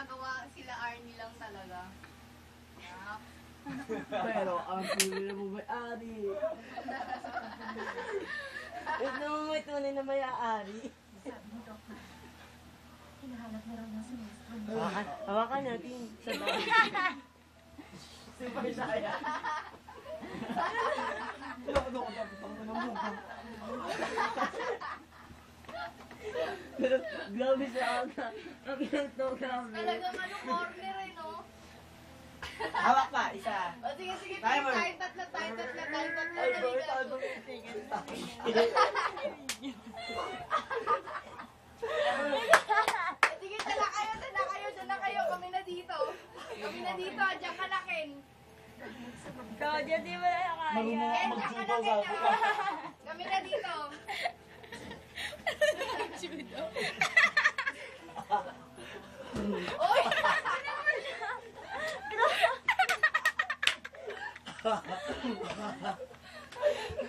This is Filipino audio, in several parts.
ginagawa sila Arnie lang talaga. Pero ang pili na may-ari. Ito naman may tunay na may-ari. Sabi ni Doc na, hinahanap na raw ng sinistro. Hawakan natin sa bahay. Super saya. Grabe siya aga. Ang ito grabe. Talagang ano, corner eh, no? Hawak pa, isa. O sige, sige, tayo tatlo. Sige, dala kayo, kami na dito, dyan ka na, Ken. Ikaw, dyan di mo na nakaya. Ken, dyan ka na, Ken. Kami na dito. Oy!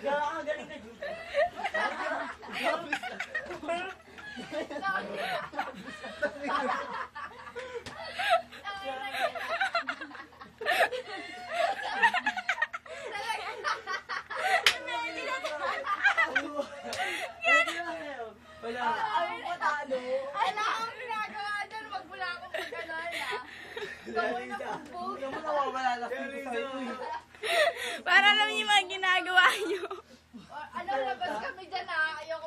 Galing ka, Jude. Wala. Ayaw patalo. Wala akong ginagawa dyan. Wag mo lang akong pagkanan, ha? Gawin na pugbog. Ikaw mo nawawala na sa'yo. Para alam niyo mga ginagawa niyo. Ano, labas kami dyan, ha? Ayoko